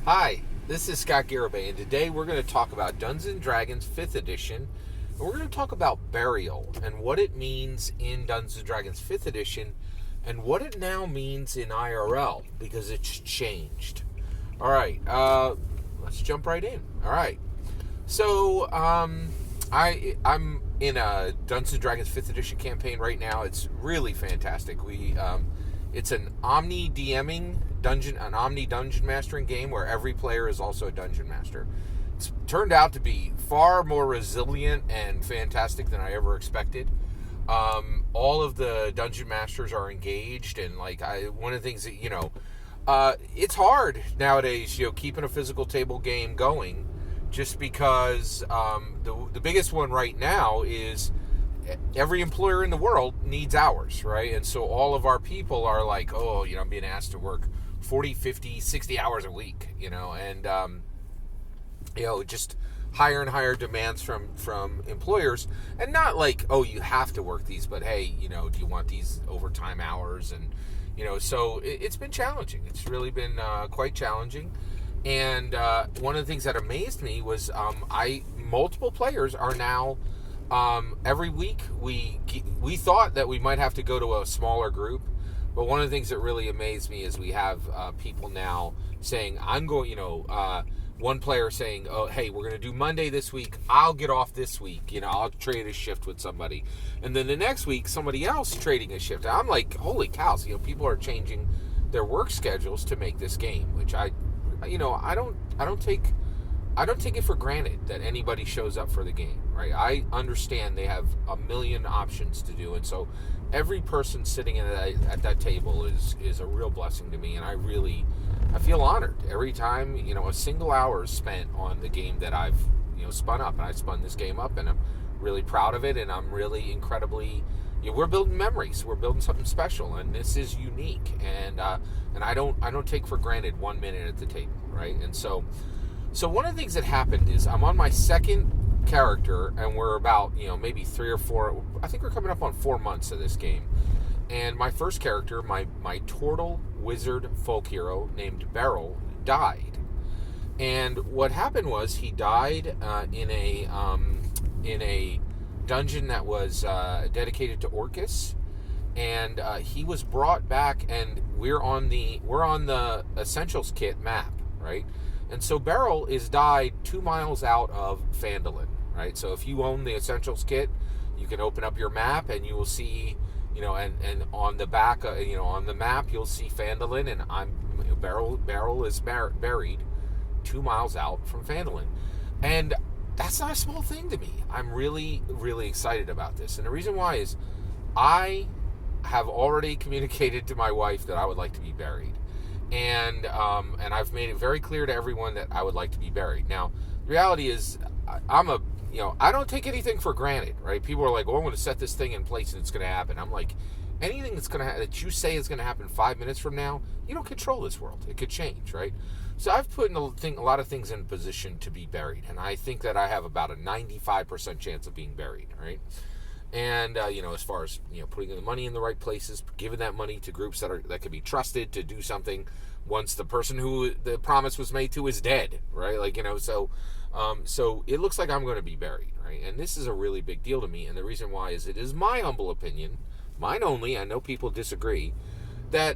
Hi, this is Scott Garibay, and today we're going to talk about Dungeons & Dragons 5th Edition, and we're going to talk about burial and what it means in Dungeons & Dragons 5th Edition and what it now means in IRL, because it's changed. All right, let's jump right in. All right, so I'm in a Dungeons & Dragons 5th Edition campaign right now. It's really fantastic. It's an omni DMing an omni dungeon mastering game where every player is also a dungeon master. It's turned out to be far more resilient and fantastic than I ever expected. All of the dungeon masters are engaged, and one of the things that it's hard nowadays, keeping a physical table game going, just because the biggest one right now is every employer in the world needs hours, right? And so all of our people are like, I'm being asked to work 40, 50, 60 hours a week, and just higher and higher demands from employers. And not like, you have to work these, but hey, do you want these overtime hours? And, so it's been challenging. It's really been quite challenging. And one of the things that amazed me was multiple players are now, every week we thought that we might have to go to a smaller group, but one of the things that really amazed me is we have people now saying, I'm going, one player saying, oh, hey, we're going to do Monday this week. I'll get off this week. I'll trade a shift with somebody. And then the next week, somebody else trading a shift. I'm like, holy cows, people are changing their work schedules to make this game, which I don't take it for granted that anybody shows up for the game, right? I understand they have a million options to do, and so every person sitting at that table is a real blessing to me, and I feel honored every time a single hour is spent on the game that I've spun up, and I spun this game up, and I'm really proud of it, and I'm really incredibly. We're building memories. We're building something special, and this is unique, and I don't take for granted 1 minute at the table, right? And so one of the things that happened is I'm on my second character, and we're about, maybe 3 or 4, I think we're coming up on 4 months of this game. And my first character, my turtle wizard folk hero named Beryl, died. And what happened was he died in a dungeon that was dedicated to Orcus, and he was brought back, and we're on the Essentials Kit map, right? And so Beryl is died 2 miles out of Phandalin, right? So if you own the Essentials Kit, you can open up your map and you will see, and on the back, on the map, you'll see Phandalin, and Beryl is buried 2 miles out from Phandalin. And that's not a small thing to me. I'm really, really excited about this. And the reason why is I have already communicated to my wife that I would like to be buried. And I've made it very clear to everyone that I would like to be buried. Now, the reality is, I don't take anything for granted, right? People are like, I'm going to set this thing in place and it's going to happen. I'm like, anything that you say is going to happen 5 minutes from now, you don't control this world. It could change, right? So I've put a lot of things in position to be buried, and I think that I have about a 95% chance of being buried, right? And as far as putting the money in the right places, giving that money to groups that can be trusted to do something once the person who the promise was made to is dead, right? So it looks like I'm going to be buried, right? And this is a really big deal to me, and the reason why is it is my humble opinion, mine only. I know people disagree, that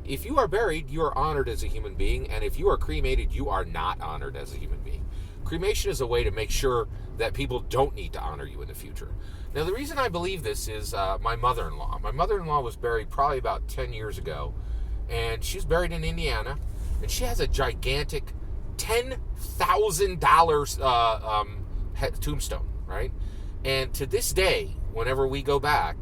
if you are buried, you are honored as a human being, and if you are cremated, you are not honored as a human being. Cremation is a way to make sure that people don't need to honor you in the future. Now, the reason I believe this is my mother-in-law. My mother-in-law was buried probably about 10 years ago, and she was buried in Indiana, and she has a gigantic $10,000 tombstone, right? And to this day, whenever we go back,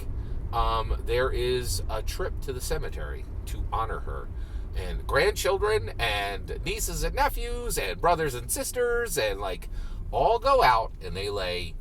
there is a trip to the cemetery to honor her. And grandchildren and nieces and nephews and brothers and sisters and all go out and they lay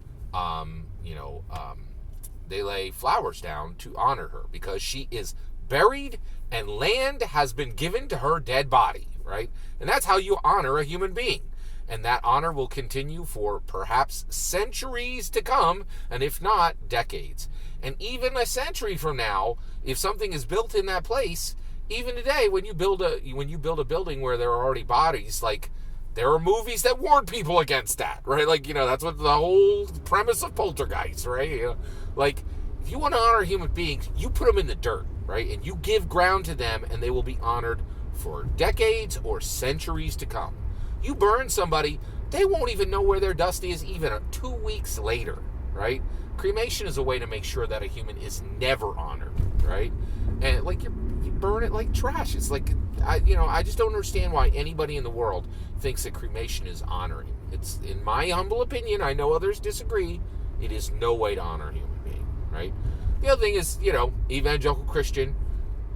they lay flowers down to honor her because she is buried and land has been given to her dead body, right? And that's how you honor a human being. And that honor will continue for perhaps centuries to come, and if not, decades. And even a century from now, if something is built in that place, even today, when you build a building where there are already bodies, like, there are movies that warn people against that, right? Like, that's what the whole premise of Poltergeist, right? Like, if you want to honor human beings, you put them in the dirt, right? And you give ground to them, and they will be honored for decades or centuries to come. You burn somebody, they won't even know where their dust is even 2 weeks later, right? Cremation is a way to make sure that a human is never honored, right? And like you burn it like trash. It's like, I just don't understand why anybody in the world thinks that cremation is honoring. It's, in my humble opinion, I know others disagree, it is no way to honor a human being, right? The other thing is, evangelical Christian,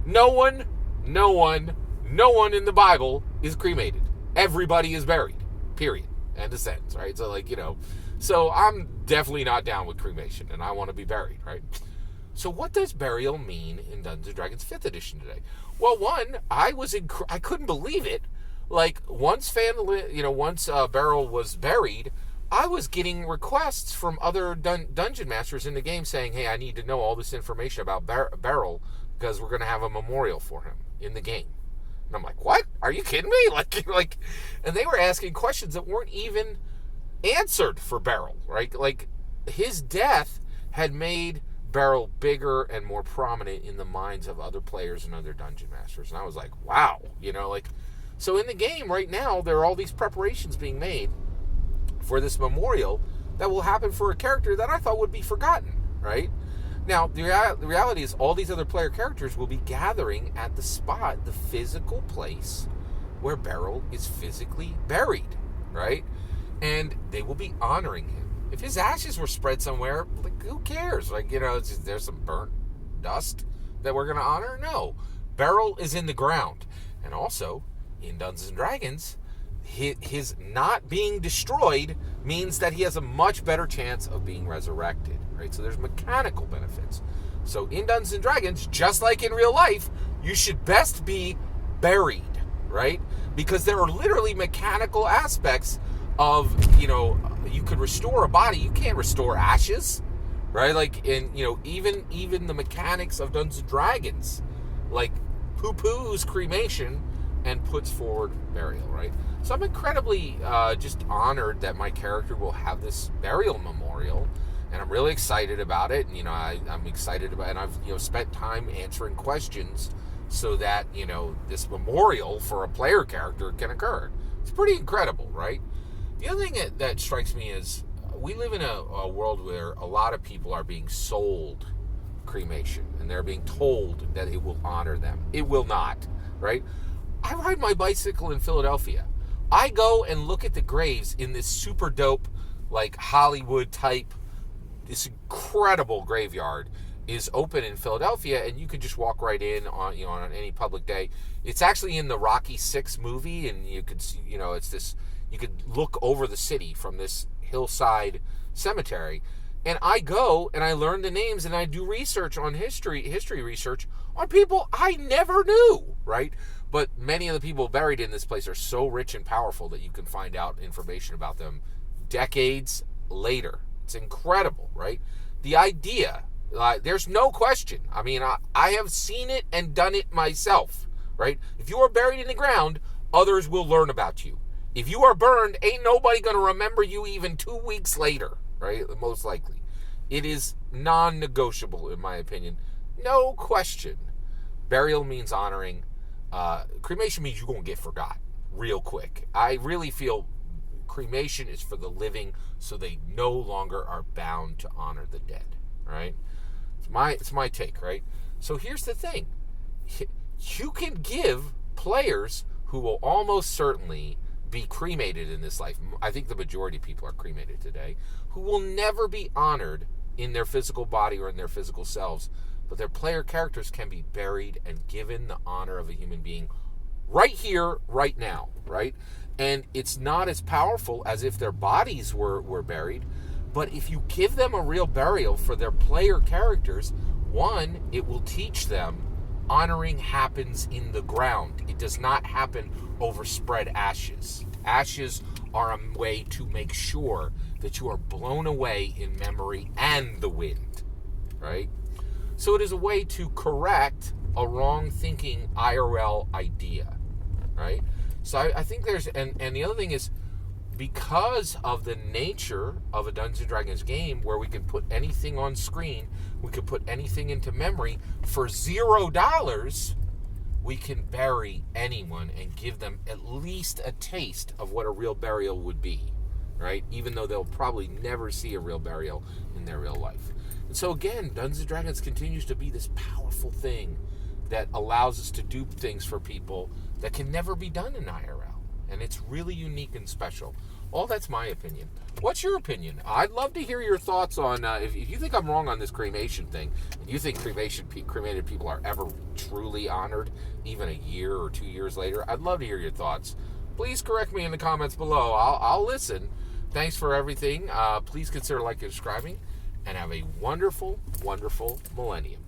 no one in the Bible is cremated. Everybody is buried, period. End of sentence, right? So, so I'm definitely not down with cremation, and I want to be buried, right? So what does burial mean in Dungeons & Dragons 5th edition today? Well, one, I couldn't believe it. Like, once Beryl was buried, I was getting requests from other dungeon masters in the game saying, hey, I need to know all this information about Beryl because we're going to have a memorial for him in the game. And I'm like, what? Are you kidding me? Like, and they were asking questions that weren't even answered for Beryl, right? Like, his death had made Beryl bigger and more prominent in the minds of other players and other dungeon masters. And I was like, wow, so in the game right now, there are all these preparations being made for this memorial that will happen for a character that I thought would be forgotten, right? Now, the reality is all these other player characters will be gathering at the spot, the physical place where Beryl is physically buried, right? And they will be honoring him. If his ashes were spread somewhere, like, who cares? Like, there's some burnt dust that we're going to honor? No. Beryl is in the ground. And also, in Dungeons & Dragons, his not being destroyed means that he has a much better chance of being resurrected, right? So there's mechanical benefits. So in Dungeons & Dragons, just like in real life, you should best be buried, right? Because there are literally mechanical aspects of, you could restore a body. You can't restore ashes, right? Like, even the mechanics of Dungeons & Dragons, like, poo-poos cremation and puts forward burial, right? So I'm incredibly just honored that my character will have this burial memorial, and I'm really excited about it. And I'm excited about it, and I've spent time answering questions so that this memorial for a player character can occur. It's pretty incredible, right? The other thing that strikes me is we live in a world where a lot of people are being sold cremation, and they're being told that it will honor them. It will not, right? I ride my bicycle in Philadelphia. I go and look at the graves in this super dope, like, Hollywood type, this incredible graveyard is open in Philadelphia, and you could just walk right in on any public day. It's actually in the Rocky VI movie, and you could see, it's this, you could look over the city from this hillside cemetery. And I go and I learn the names, and I do research on history research on people I never knew, right? But many of the people buried in this place are so rich and powerful that you can find out information about them decades later. It's incredible, right? The idea, there's no question. I mean, I have seen it and done it myself, right? If you are buried in the ground, others will learn about you. If you are burned, ain't nobody going to remember you even 2 weeks later, right? Most likely. It is non-negotiable, in my opinion. No question. Burial means honoring. Cremation means you're going to get forgot real quick. I really feel cremation is for the living, so they no longer are bound to honor the dead, right? It's my take, right? So here's the thing. You can give players who will almost certainly be cremated in this life. I think the majority of people are cremated today, who will never be honored in their physical body or in their physical selves, but their player characters can be buried and given the honor of a human being right here, right now, right? And it's not as powerful as if their bodies were buried, but if you give them a real burial for their player characters, one, it will teach them honoring happens in the ground. It does not happen over spread ashes. Ashes are a way to make sure that you are blown away in memory and the wind, right? So it is a way to correct a wrong thinking IRL idea, right? So I think there's, and the other thing is, because of the nature of a Dungeons & Dragons game where we can put anything on screen, we could put anything into memory for $0, we can bury anyone and give them at least a taste of what a real burial would be, right? Even though they'll probably never see a real burial in their real life. And so again, Dungeons & Dragons continues to be this powerful thing that allows us to do things for people that can never be done in IRL. And it's really unique and special. All that's my opinion. What's your opinion? I'd love to hear your thoughts on, if you think I'm wrong on this cremation thing, and you think cremated people are ever truly honored, even a year or 2 years later, I'd love to hear your thoughts. Please correct me in the comments below. I'll listen. Thanks for everything. Please consider liking and subscribing, and have a wonderful, wonderful millennium.